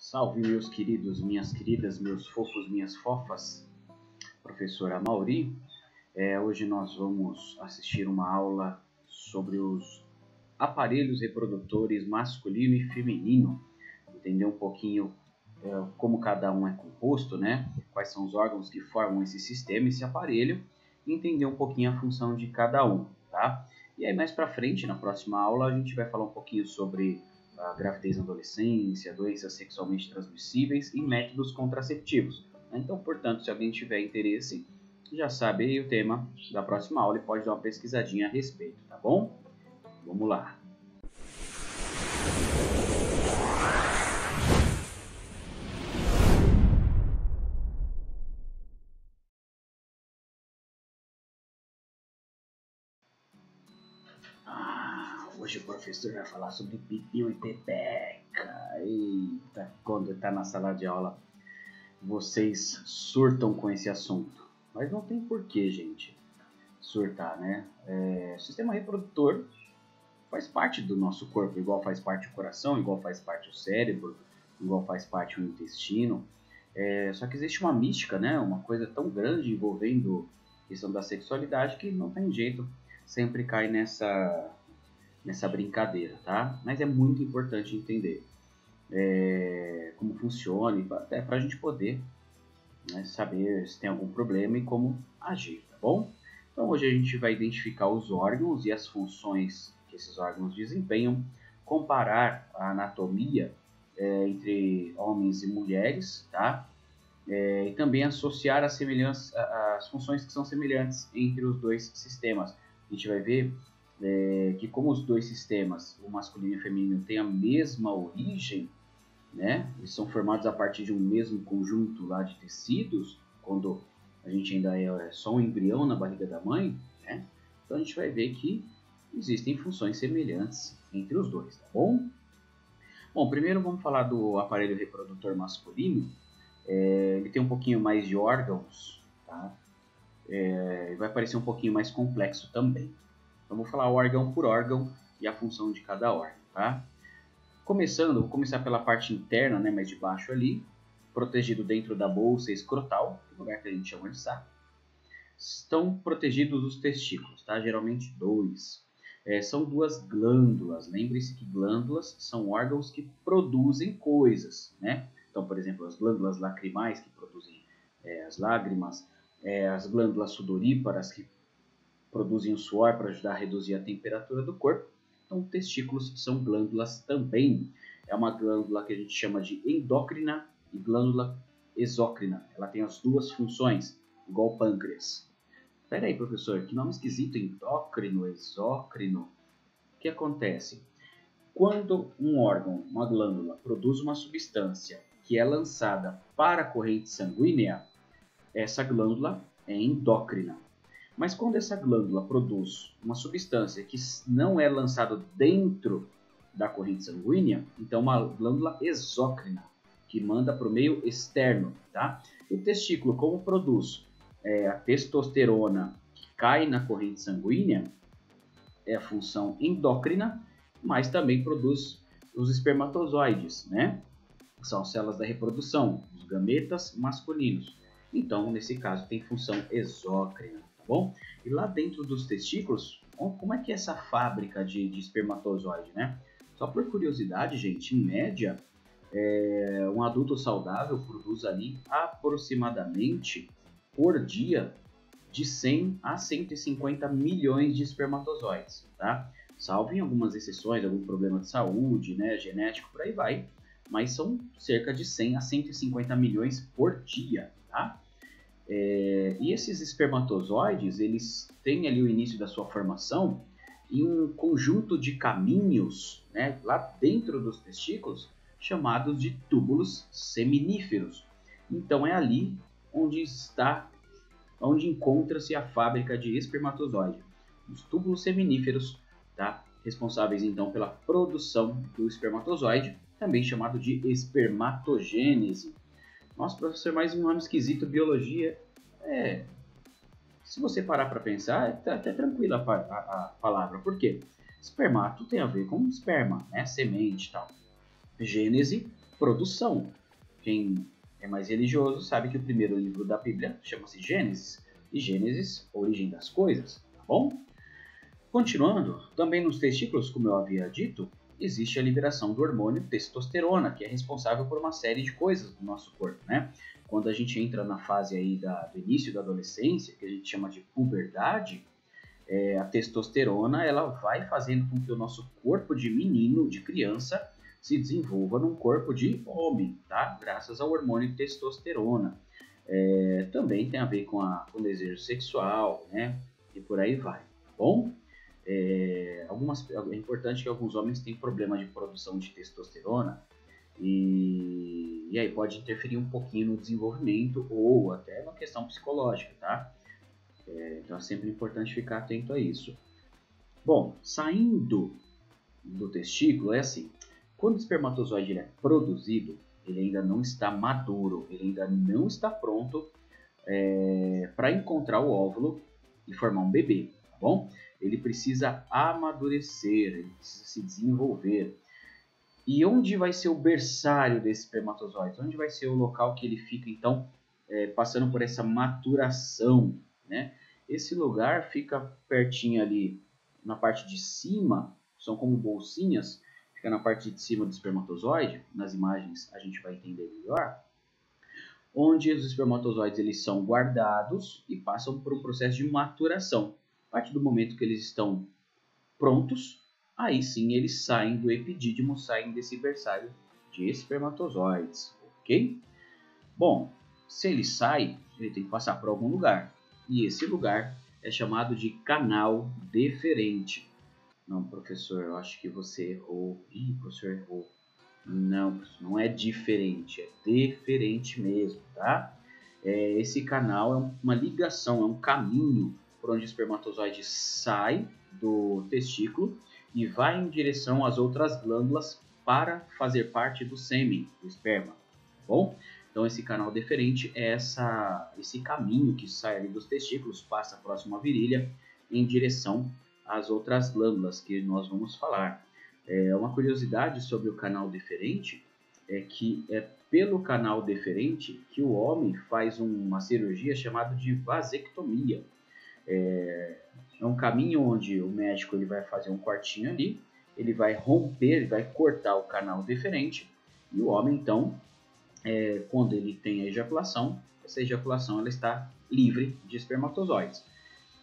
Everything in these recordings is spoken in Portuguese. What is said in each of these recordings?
Salve, meus queridos, minhas queridas, meus fofos, minhas fofas, professora Mauri. Hoje nós vamos assistir uma aula sobre os aparelhos reprodutores masculino e feminino, entender um pouquinho como cada um é composto, né? Quais são os órgãos que formam esse sistema, esse aparelho, e entender um pouquinho a função de cada um, tá? E aí mais para frente, na próxima aula, a gente vai falar um pouquinho sobre a gravidez na adolescência, doenças sexualmente transmissíveis e métodos contraceptivos. Então, portanto, se alguém tiver interesse, já sabe aí o tema da próxima aula e pode dar uma pesquisadinha a respeito, tá bom? Vamos lá! Hoje o professor vai falar sobre pipiu e pepeca. Eita, quando está na sala de aula, vocês surtam com esse assunto. Mas não tem porquê, gente, surtar, né? O sistema reprodutor faz parte do nosso corpo, igual faz parte o coração, igual faz parte o cérebro, igual faz parte o intestino. Só que existe uma mística, né? Uma coisa tão grande envolvendo a questão da sexualidade que não tem jeito, sempre cai nessa brincadeira, tá? Mas é muito importante entender como funciona, até para a gente poder, né, saber se tem algum problema e como agir, tá bom? Então hoje a gente vai identificar os órgãos e as funções que esses órgãos desempenham, comparar a anatomia entre homens e mulheres, tá? E também associar as funções que são semelhantes entre os dois sistemas. A gente vai ver que como os dois sistemas, o masculino e o feminino, têm a mesma origem, né? Eles são formados a partir de um mesmo conjunto lá de tecidos, quando a gente ainda é só um embrião na barriga da mãe, né? Então a gente vai ver que existem funções semelhantes entre os dois, tá bom? Bom, primeiro vamos falar do aparelho reprodutor masculino. Ele tem um pouquinho mais de órgãos, tá? Vai parecer um pouquinho mais complexo também. Então, vou falar órgão por órgão e a função de cada órgão, tá? Vou começar pela parte interna, né, mais de baixo ali, protegido dentro da bolsa escrotal, que é o lugar que a gente chama de saco. Estão protegidos os testículos, tá? Geralmente dois. São duas glândulas. Lembre-se que glândulas são órgãos que produzem coisas, né? Então, por exemplo, as glândulas lacrimais que produzem as lágrimas, as glândulas sudoríparas que produzem o suor para ajudar a reduzir a temperatura do corpo. Então, testículos são glândulas também. É uma glândula que a gente chama de endócrina e glândula exócrina. Ela tem as duas funções, igual o pâncreas. Espera aí, professor, que nome esquisito, endócrino, exócrino. O que acontece? Quando um órgão, uma glândula, produz uma substância que é lançada para a corrente sanguínea, essa glândula é endócrina. Mas quando essa glândula produz uma substância que não é lançada dentro da corrente sanguínea, então uma glândula exócrina, que manda para o meio externo, tá? O testículo, como produz a testosterona que cai na corrente sanguínea, é a função endócrina, mas também produz os espermatozoides, né? São células da reprodução, os gametas masculinos. Então, nesse caso, tem função exócrina. Bom, e lá dentro dos testículos, como é que é essa fábrica de espermatozoide, né? Só por curiosidade, gente, em média, um adulto saudável produz ali aproximadamente por dia de 100 a 150 milhões de espermatozoides, tá? Salvo em algumas exceções, algum problema de saúde, né, genético, por aí vai, mas são cerca de 100 a 150 milhões por dia, tá? E esses espermatozoides, eles têm ali o início da sua formação em um conjunto de caminhos, né, lá dentro dos testículos, chamados de túbulos seminíferos. Então é ali onde encontra-se a fábrica de espermatozoide, os túbulos seminíferos, tá, responsáveis então pela produção do espermatozoide, também chamado de espermatogênese. Nossa, professor, mais um nome esquisito, biologia. Se você parar para pensar, é até tranquila a palavra. Por quê? Espermato tem a ver com esperma, né? Semente e tal. Gênese produção. Quem é mais religioso sabe que o primeiro livro da Bíblia chama-se Gênesis, e Gênesis, origem das coisas, tá bom? Continuando, também nos testículos, como eu havia dito, existe a liberação do hormônio testosterona, que é responsável por uma série de coisas do nosso corpo, né? Quando a gente entra na fase aí do início da adolescência, que a gente chama de puberdade, a testosterona ela vai fazendo com que o nosso corpo de menino, de criança, se desenvolva num corpo de homem, tá? Graças ao hormônio testosterona. Também tem a ver com o desejo sexual, né? E por aí vai, tá bom? É importante que alguns homens têm problema de produção de testosterona e aí pode interferir um pouquinho no desenvolvimento ou até na questão psicológica, tá? Então é sempre importante ficar atento a isso. Bom, saindo do testículo é assim, quando o espermatozoide ele é produzido, ele ainda não está maduro, ele ainda não está pronto para encontrar o óvulo e formar um bebê, tá bom? Ele precisa amadurecer, ele precisa se desenvolver. E onde vai ser o berçário desse espermatozoide? Onde vai ser o local que ele fica, então, passando por essa maturação, né? Esse lugar fica pertinho ali na parte de cima, são como bolsinhas, fica na parte de cima do espermatozoide, nas imagens a gente vai entender melhor, onde os espermatozoides eles são guardados e passam por um processo de maturação. A partir do momento que eles estão prontos, aí sim eles saem do epidídimo, saem desse berçário de espermatozoides, ok? Bom, se ele sai, ele tem que passar por algum lugar. E esse lugar é chamado de canal deferente. Não, professor, eu acho que você errou. Ih, professor, errou. Não, não é diferente, é deferente mesmo, tá? Esse canal é uma ligação, é um caminho por onde o espermatozoide sai do testículo e vai em direção às outras glândulas para fazer parte do sêmen, do esperma, tá bom? Então esse canal deferente é esse caminho que sai ali dos testículos, passa próximo à virilha em direção às outras glândulas que nós vamos falar. Uma curiosidade sobre o canal deferente é que é pelo canal deferente que o homem faz uma cirurgia chamada de vasectomia. É um caminho onde o médico ele vai fazer um cortinho ali, ele vai romper, ele vai cortar o canal deferente e o homem então, quando ele tem a ejaculação, essa ejaculação ela está livre de espermatozoides.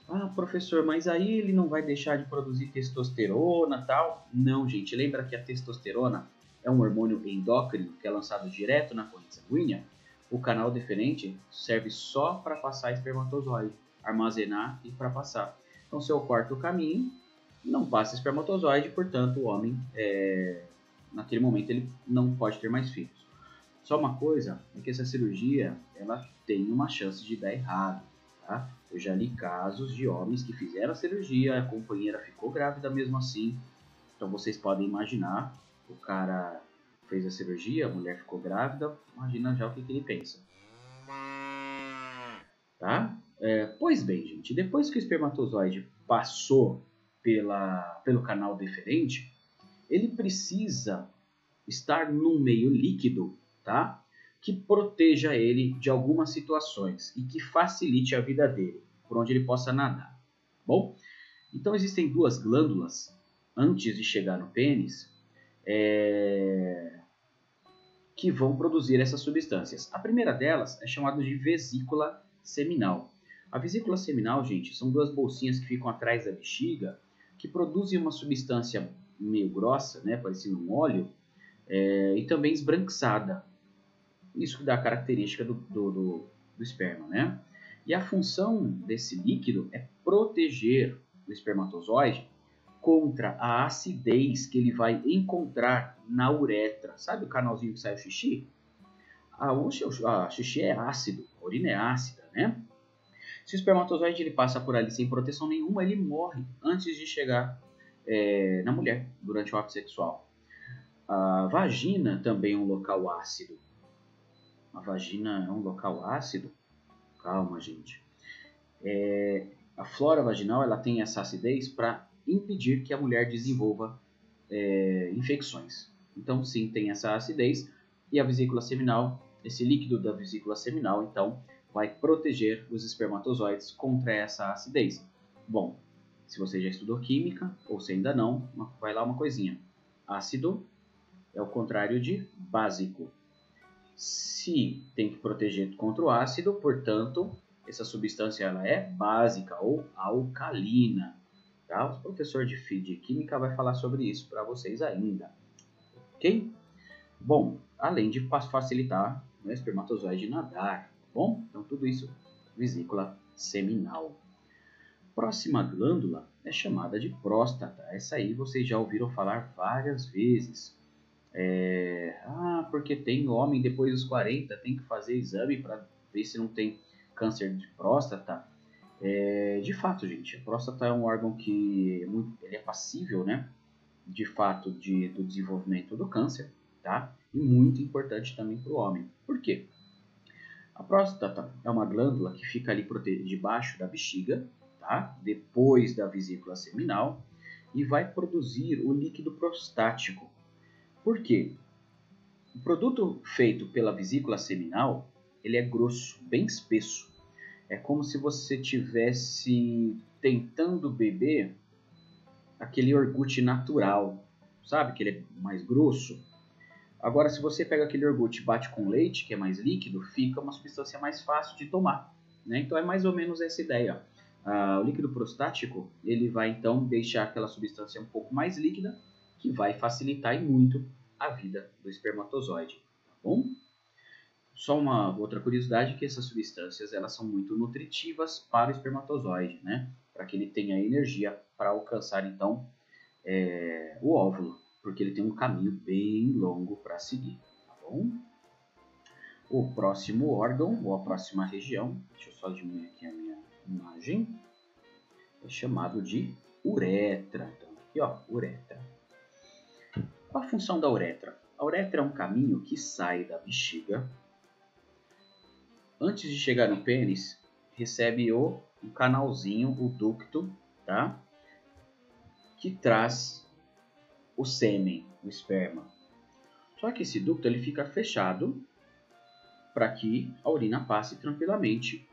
Ah, professor, mas aí ele não vai deixar de produzir testosterona e tal? Não, gente, lembra que a testosterona é um hormônio endócrino que é lançado direto na corrente sanguínea? O canal deferente serve só para passar espermatozoide, armazenar e para passar. Então, se eu corto o caminho, não passa espermatozoide, portanto, o homem, naquele momento, ele não pode ter mais filhos. Só uma coisa é que essa cirurgia ela tem uma chance de dar errado, tá? Eu já li casos de homens que fizeram a cirurgia, a companheira ficou grávida mesmo assim. Então vocês podem imaginar, o cara fez a cirurgia, a mulher ficou grávida, imagina já o que ele pensa. Tá? Pois bem, gente, depois que o espermatozoide passou pelo canal deferente, ele precisa estar num meio líquido, tá? Que proteja ele de algumas situações e que facilite a vida dele, por onde ele possa nadar. Bom, então existem duas glândulas antes de chegar no pênis que vão produzir essas substâncias. A primeira delas é chamada de vesícula seminal. A vesícula seminal, gente, são duas bolsinhas que ficam atrás da bexiga que produzem uma substância meio grossa, né, parecendo um óleo, e também esbranquiçada. Isso que dá a característica do esperma, né? E a função desse líquido é proteger o espermatozoide contra a acidez que ele vai encontrar na uretra. Sabe o canalzinho que sai o xixi? A xixi é ácido, a urina é ácida, né? Se o espermatozoide ele passa por ali sem proteção nenhuma, ele morre antes de chegar na mulher, durante o ato sexual. A vagina também é um local ácido. A vagina é um local ácido? Calma, gente. A flora vaginal ela tem essa acidez para impedir que a mulher desenvolva infecções. Então, sim, tem essa acidez, E a vesícula seminal, esse líquido da vesícula seminal, então, vai proteger os espermatozoides contra essa acidez. Bom, se você já estudou química, ou se ainda não, vai lá uma coisinha. Ácido é o contrário de básico. Se tem que proteger contra o ácido, portanto, essa substância ela é básica ou alcalina. Tá? O professor de química vai falar sobre isso para vocês ainda. Ok? Bom, além de facilitar o espermatozoide nadar. Bom, então tudo isso, vesícula seminal. Próxima glândula é chamada de próstata. Essa aí vocês já ouviram falar várias vezes. Porque tem homem depois dos 40, tem que fazer exame para ver se não tem câncer de próstata. De fato, gente, a próstata é um órgão que ele é passível, né, de fato, do desenvolvimento do câncer, tá? E muito importante também para o homem. Por quê? A próstata é uma glândula que fica ali debaixo da bexiga, tá? Depois da vesícula seminal, e vai produzir o líquido prostático. Por quê? O produto feito pela vesícula seminal, ele é grosso, bem espesso. É como se você estivesse tentando beber aquele iogurte natural, sabe? Que ele é mais grosso. Agora, se você pega aquele iogurte e bate com leite, que é mais líquido, fica uma substância mais fácil de tomar, né? Então, é mais ou menos essa ideia. O líquido prostático, ele vai, então, deixar aquela substância um pouco mais líquida, que vai facilitar e muito a vida do espermatozoide, tá bom? Só uma outra curiosidade, que essas substâncias elas são muito nutritivas para o espermatozoide, né? Para que ele tenha energia para alcançar, então, o óvulo, porque ele tem um caminho bem longo para seguir, tá bom? O próximo órgão, ou a próxima região, deixa eu só diminuir aqui a minha imagem, é chamado de uretra. Então, aqui, ó, uretra. Qual a função da uretra? A uretra é um caminho que sai da bexiga. Antes de chegar no pênis, recebe um canalzinho, o ducto, tá? Que traz o sêmen, o esperma. Só que esse ducto ele fica fechado para que a urina passe tranquilamente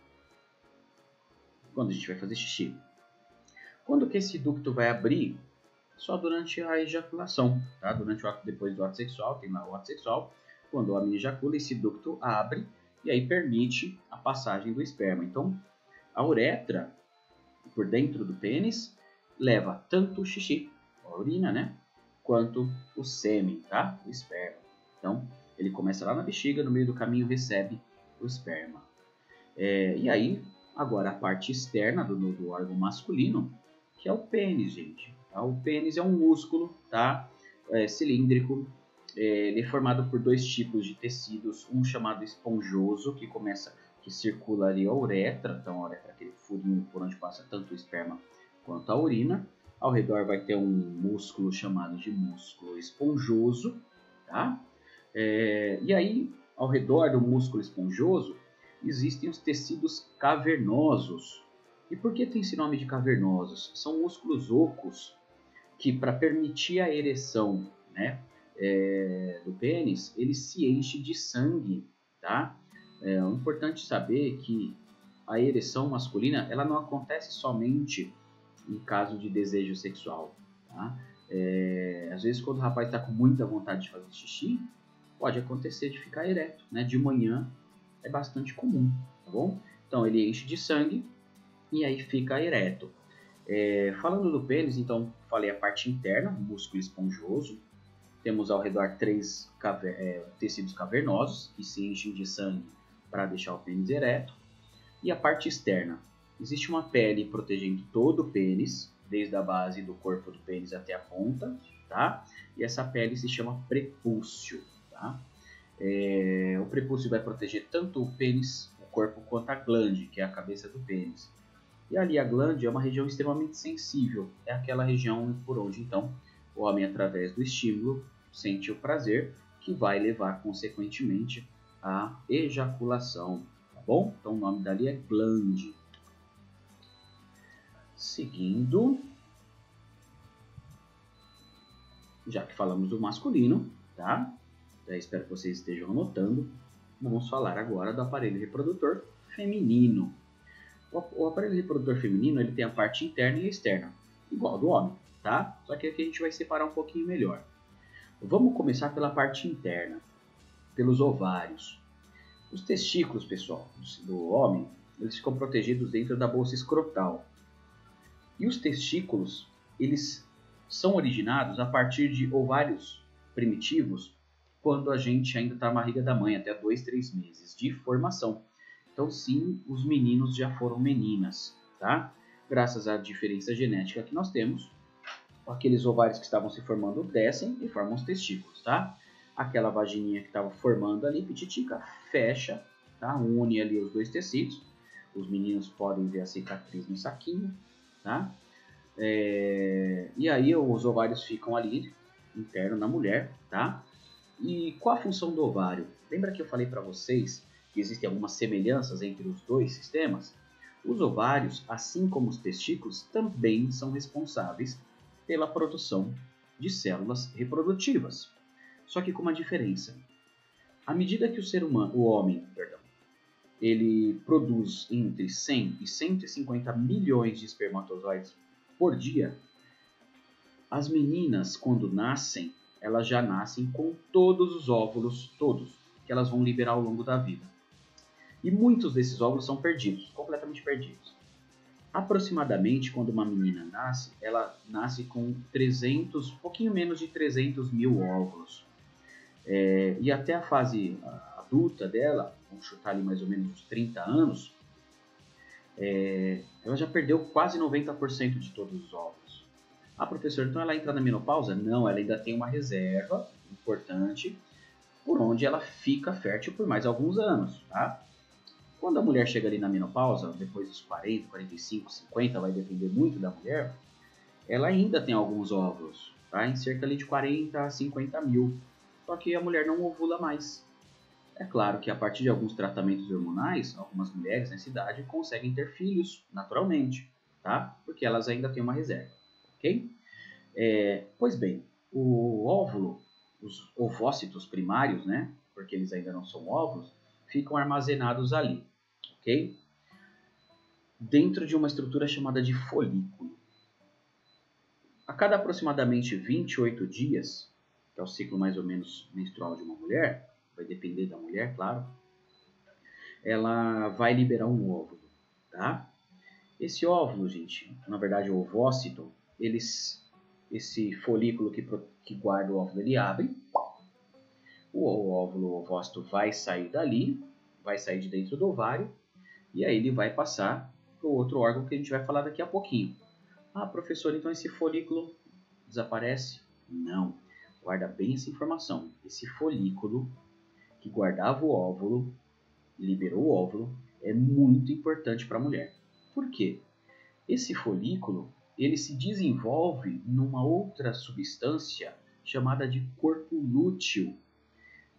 quando a gente vai fazer xixi. Quando que esse ducto vai abrir? Só durante a ejaculação, tá? Depois do ato sexual, tem lá o ato sexual. Quando o homem ejacula, esse ducto abre e aí permite a passagem do esperma. Então, a uretra, por dentro do pênis, leva tanto o xixi, a urina, né? Quanto o sêmen, tá? O esperma. Então, ele começa lá na bexiga, no meio do caminho recebe o esperma. E aí, agora a parte externa do órgão masculino, que é o pênis, gente. Tá? O pênis é um músculo, tá? Cilíndrico. Ele é formado por dois tipos de tecidos, um chamado esponjoso, que circula ali a uretra, então a uretra é aquele furinho por onde passa tanto o esperma quanto a urina. Ao redor vai ter um músculo chamado de músculo esponjoso, tá? E aí, ao redor do músculo esponjoso, existem os tecidos cavernosos. E por que tem esse nome de cavernosos? São músculos ocos que, para permitir a ereção, né, do pênis, ele se enche de sangue, tá? É importante saber que a ereção masculina ela não acontece somente em caso de desejo sexual, tá? Às vezes, quando o rapaz está com muita vontade de fazer xixi, pode acontecer de ficar ereto, né? De manhã é bastante comum, tá bom? Então, ele enche de sangue e aí fica ereto. Falando do pênis, então, falei a parte interna, músculo esponjoso. Temos ao redor 3 tecidos cavernosos que se enchem de sangue para deixar o pênis ereto. E a parte externa. Existe uma pele protegendo todo o pênis, desde a base do corpo do pênis até a ponta, tá? E essa pele se chama prepúcio, tá? O prepúcio vai proteger tanto o pênis, o corpo, quanto a glande, que é a cabeça do pênis. E ali a glande é uma região extremamente sensível, é aquela região por onde, então, o homem, através do estímulo, sente o prazer, que vai levar, consequentemente, à ejaculação, tá bom? Então, o nome dali é glande. Seguindo, já que falamos do masculino, tá? espero que vocês estejam anotando. Vamos falar agora do aparelho reprodutor feminino. O aparelho reprodutor feminino ele tem a parte interna e a externa, igual ao do homem, tá? Só que aqui a gente vai separar um pouquinho melhor. Vamos começar pela parte interna, pelos ovários. Os testículos, pessoal, do homem, eles ficam protegidos dentro da bolsa escrotal. E os testículos, eles são originados a partir de ovários primitivos, quando a gente ainda está na barriga da mãe, até 2, 3 meses de formação. Então, sim, os meninos já foram meninas, tá? Graças à diferença genética que nós temos, aqueles ovários que estavam se formando descem e formam os testículos, tá? Aquela vagininha que estava formando ali, pititica, fecha, tá? Une ali os dois tecidos. Os meninos podem ver a cicatriz no saquinho, tá? E aí os ovários ficam ali, interno na mulher, tá? E qual a função do ovário? Lembra que eu falei para vocês que existem algumas semelhanças entre os dois sistemas? Os ovários, assim como os testículos, também são responsáveis pela produção de células reprodutivas. Só que com uma diferença. À medida que o homem, ele produz entre 100 e 150 milhões de espermatozoides por dia, as meninas, quando nascem, elas já nascem com todos os óvulos, todos, que elas vão liberar ao longo da vida. E muitos desses óvulos são perdidos, completamente perdidos. Aproximadamente, quando uma menina nasce, ela nasce com 300, pouquinho menos de 300 mil óvulos. E até a fase adulta dela, vamos chutar ali mais ou menos uns 30 anos, ela já perdeu quase 90% de todos os óvulos. Ah, professor, então ela entra na menopausa? Não, ela ainda tem uma reserva importante por onde ela fica fértil por mais alguns anos, tá? Quando a mulher chega ali na menopausa, depois dos 40, 45, 50, vai depender muito da mulher, ela ainda tem alguns óvulos, tá? Em cerca ali de 40 a 50 mil. Só que a mulher não ovula mais. É claro que a partir de alguns tratamentos hormonais, algumas mulheres nessa idade conseguem ter filhos naturalmente, tá? Porque elas ainda têm uma reserva, ok? Pois bem, o óvulo, os ovócitos primários, né? Porque eles ainda não são óvulos, ficam armazenados ali, ok? Dentro de uma estrutura chamada de folículo. A cada aproximadamente 28 dias, que é o ciclo mais ou menos menstrual de uma mulher, vai depender da mulher, claro, ela vai liberar um óvulo, tá? Esse óvulo, gente, na verdade o ovócito, esse folículo que guarda o óvulo, ele abre, o óvulo, o ovócito vai sair dali, vai sair de dentro do ovário, e aí ele vai passar para o outro órgão que a gente vai falar daqui a pouquinho. Ah, professor, então esse folículo desaparece? Não. Guarda bem essa informação. Esse folículo que guardava o óvulo, liberou o óvulo, é muito importante para a mulher. Por quê? Esse folículo, ele se desenvolve numa outra substância chamada de corpo lúteo,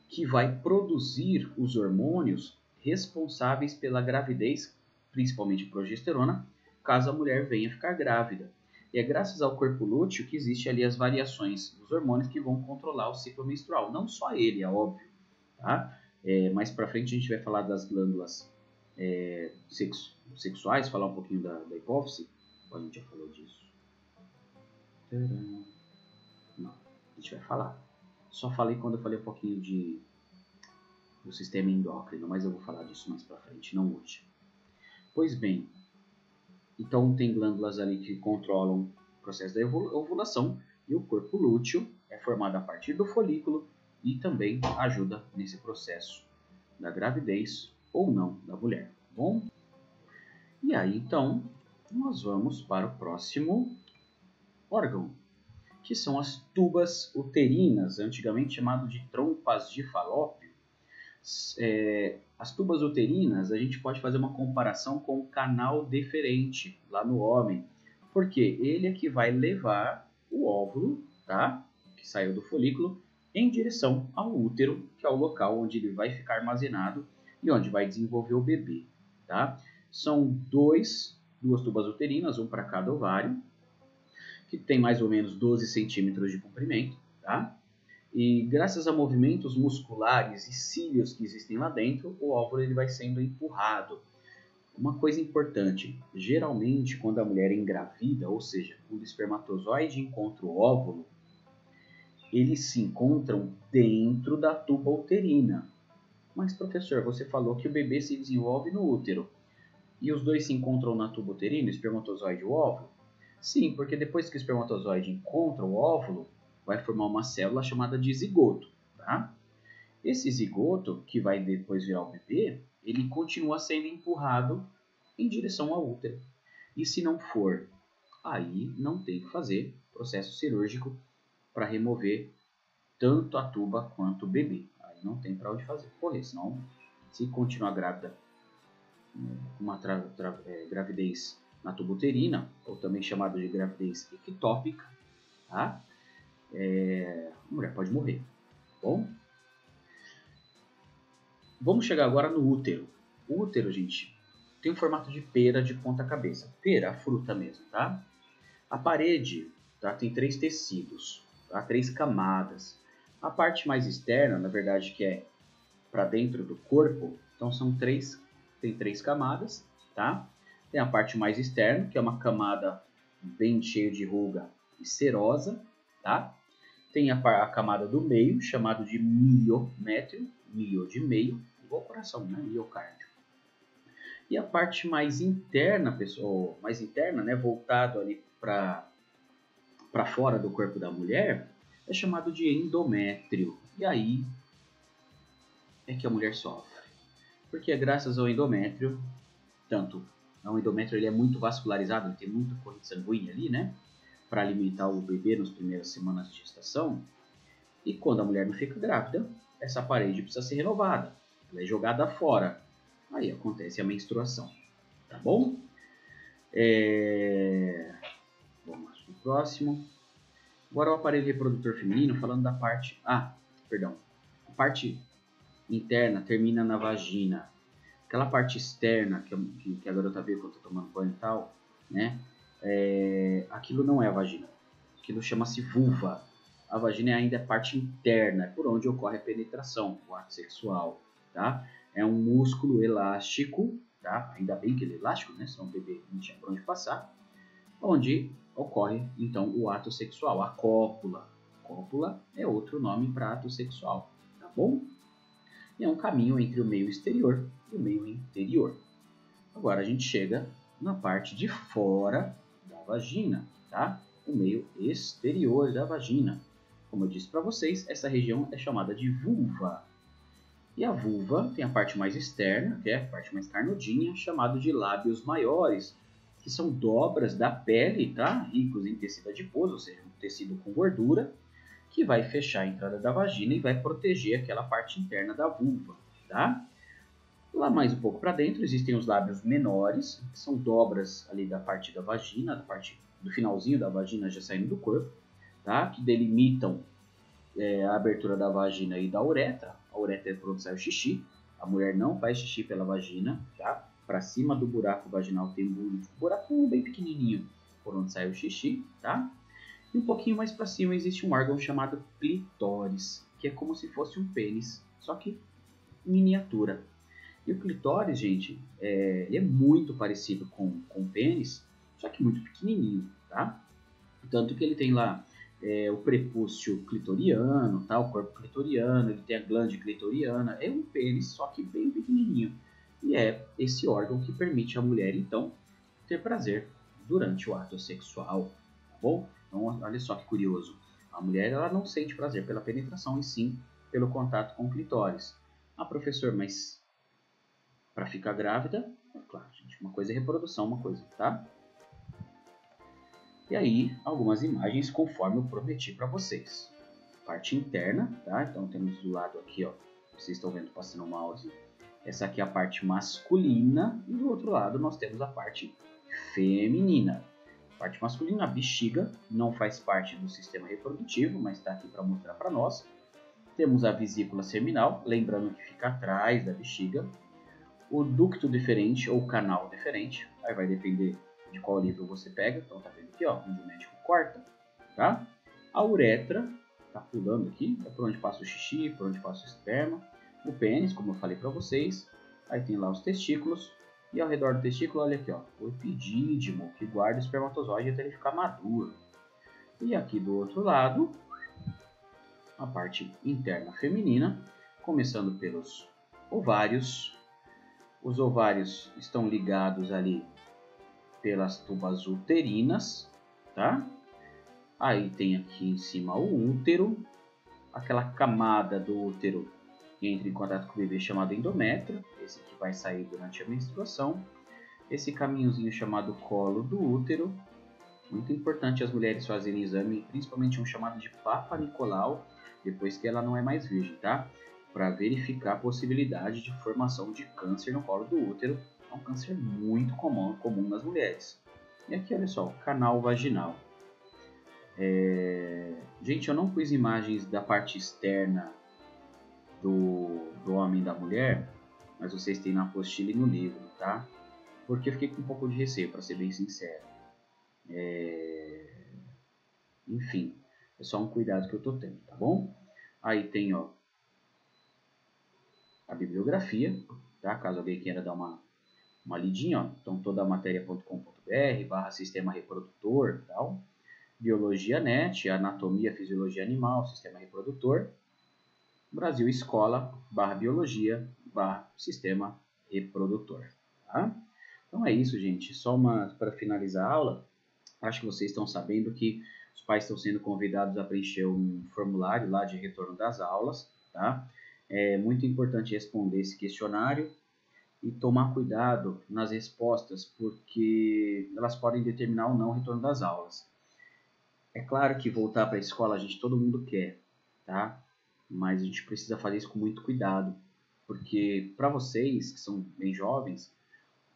que vai produzir os hormônios responsáveis pela gravidez, principalmente progesterona, caso a mulher venha ficar grávida. E é graças ao corpo lúteo que existem ali as variações dos hormônios que vão controlar o ciclo menstrual. Não só ele, é óbvio, tá? Mais para frente a gente vai falar das glândulas sexuais, falar um pouquinho da hipófise. A gente já falou disso. Não, a gente vai falar. Só falei quando eu falei um pouquinho do sistema endócrino, mas eu vou falar disso mais para frente, não hoje. Pois bem, então tem glândulas ali que controlam o processo da ovulação e o corpo lúteo é formado a partir do folículo e também ajuda nesse processo da gravidez ou não da mulher, tá bom? E aí então nós vamos para o próximo órgão, que são as tubas uterinas, antigamente chamado de trompas de Falópio. As tubas uterinas, a gente pode fazer uma comparação com o canal deferente lá no homem, porque ele é que vai levar o óvulo, tá, que saiu do folículo, em direção ao útero, que é o local onde ele vai ficar armazenado e onde vai desenvolver o bebê, tá? São duas tubas uterinas, um para cada ovário, que tem mais ou menos 12 centímetros de comprimento, tá? E graças a movimentos musculares e cílios que existem lá dentro, o óvulo ele vai sendo empurrado. Uma coisa importante, geralmente quando a mulher engravida, ou seja, quando o espermatozoide encontra o óvulo, eles se encontram dentro da tuba uterina. Mas professor, você falou que o bebê se desenvolve no útero. E os dois se encontram na tuba uterina, o espermatozoide e o óvulo? Sim, porque depois que o espermatozoide encontra o óvulo, vai formar uma célula chamada de zigoto, tá? Esse zigoto, que vai depois virar o bebê, ele continua sendo empurrado em direção ao útero. E se não for, aí não tem que fazer processo cirúrgico para remover tanto a tuba quanto o bebê. Aí não tem para onde correr, senão se continuar grávida, uma gravidez na tuba uterina, ou também chamada de gravidez ectópica, tá? A mulher pode morrer, tá bom? Vamos chegar agora no útero. O útero, gente, tem um formato de pera de ponta cabeça. Pera, a fruta mesmo, tá? A parede, tá, tem 3 tecidos, tá? 3 camadas. A parte mais externa, na verdade, que é para dentro do corpo, então tem 3 camadas, tá? Tem a parte mais externa, que é uma camada bem cheia de ruga e serosa, tá? Tem a camada do meio, chamado de miométrio, mio de meio, igual o coração, né? Miocárdio. E a parte mais interna, pessoal, mais interna, né, voltado ali para fora do corpo da mulher, é chamado de endométrio. E aí é que a mulher sofre. Porque é graças ao endométrio, o endométrio ele é muito vascularizado, ele tem muita corrente sanguínea ali, né? Para alimentar o bebê nas primeiras semanas de gestação. E quando a mulher não fica grávida, essa parede precisa ser renovada. Ela é jogada fora. Aí acontece a menstruação. Tá bom? Vamos pro próximo. Agora o aparelho reprodutor feminino, falando da parte... A parte interna termina na vagina. Aquela parte externa que a garota vê quando está tomando banho e tal, né? Aquilo não é a vagina. Aquilo chama-se vulva. A vagina ainda é a parte interna, por onde ocorre a penetração, o ato sexual, tá? É um músculo elástico, tá? Ainda bem que ele é elástico, né? Senão o bebê não tinha por onde passar. Onde ocorre, então, o ato sexual, a cópula. Cópula é outro nome para ato sexual, tá bom? E é um caminho entre o meio exterior e o meio interior. Agora a gente chega na parte de fora da vagina, tá? O meio exterior da vagina. Como eu disse para vocês, essa região é chamada de vulva. E a vulva tem a parte mais externa, que é a parte mais carnudinha, chamada de lábios maiores, que são dobras da pele, tá? Ricos em tecido adiposo, ou seja, um tecido com gordura, que vai fechar a entrada da vagina e vai proteger aquela parte interna da vulva, tá? Lá mais um pouco para dentro existem os lábios menores, que são dobras ali da parte da vagina, da parte do finalzinho da vagina já saindo do corpo, tá? Que delimitam a abertura da vagina e da uretra. A uretra é por onde sai o xixi. A mulher não faz xixi pela vagina, tá? Para cima do buraco vaginal tem um buraco bem pequenininho por onde sai o xixi, tá? E um pouquinho mais para cima existe um órgão chamado clitóris, que é como se fosse um pênis, só que miniatura. E o clitóris, gente, ele é muito parecido com o pênis, só que muito pequenininho, tá? Tanto que ele tem lá o prepúcio clitoriano, tá? O corpo clitoriano, ele tem a glande clitoriana, é um pênis, só que bem pequenininho. E é esse órgão que permite à mulher, então, ter prazer durante o ato sexual, tá bom? Então, olha só que curioso. A mulher, ela não sente prazer pela penetração, e sim pelo contato com o clitóris. Ah, professor, mas para ficar grávida, é claro, gente, uma coisa é reprodução, uma coisa, tá? E aí, algumas imagens conforme eu prometi para vocês. Parte interna, tá? Então temos do lado aqui, ó, vocês estão vendo passando o mouse. Essa aqui é a parte masculina e do outro lado nós temos a parte feminina. A parte masculina, a bexiga, não faz parte do sistema reprodutivo, mas está aqui para mostrar para nós. Temos a vesícula seminal, lembrando que fica atrás da bexiga. O ducto deferente ou canal deferente, aí vai depender de qual livro você pega. Então tá vendo aqui, ó, onde o médico corta, tá? A uretra tá pulando aqui, é por onde passa o xixi, por onde passa o esperma. O pênis, como eu falei para vocês. Aí tem lá os testículos. E ao redor do testículo, olha aqui, ó, o epidídimo, que guarda o espermatozoide até ele ficar maduro. E aqui do outro lado, a parte interna feminina, começando pelos ovários. Os ovários estão ligados ali pelas tubas uterinas, tá? Aí tem aqui em cima o útero, aquela camada do útero que entra em contato com o bebê chamado endométrio, esse que vai sair durante a menstruação. Esse caminhozinho chamado colo do útero. Muito importante as mulheres fazerem exame, principalmente um chamado de Papa Nicolau, depois que ela não é mais virgem, tá? Para verificar a possibilidade de formação de câncer no colo do útero. É um câncer muito comum nas mulheres. E aqui, olha só, o canal vaginal. Gente, eu não pus imagens da parte externa do homem e da mulher, mas vocês têm na apostila e no livro, tá? Porque eu fiquei com um pouco de receio, para ser bem sincero. Enfim, é só um cuidado que eu tô tendo, tá bom? Aí tem, ó, a bibliografia, tá? Caso alguém queira dar uma lidinha, ó. Então, toda a matéria.com.br/sistema reprodutor, tal. Biologia Net, anatomia, fisiologia animal, sistema reprodutor. Brasil Escola, /biologia, /sistema reprodutor, tá? Então é isso, gente. Só para finalizar a aula, acho que vocês estão sabendo que os pais estão sendo convidados a preencher um formulário lá de retorno das aulas, tá? É muito importante responder esse questionário e tomar cuidado nas respostas, porque elas podem determinar ou não o retorno das aulas. É claro que voltar para a escola todo mundo quer, tá? Mas a gente precisa fazer isso com muito cuidado, porque para vocês que são bem jovens,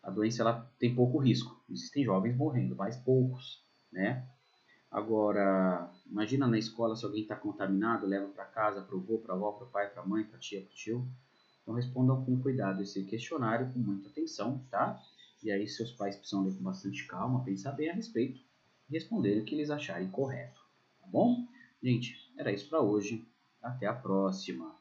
a doença ela tem pouco risco. Existem jovens morrendo, mas poucos, né? Agora, imagina na escola se alguém está contaminado, leva para casa, para o avô, para a avó, para o pai, para a mãe, para a tia, para o tio. Então respondam com cuidado esse questionário, com muita atenção, tá? E aí seus pais precisam ler com bastante calma, pensar bem a respeito e responder o que eles acharem correto, tá bom? Gente, era isso para hoje. Até a próxima!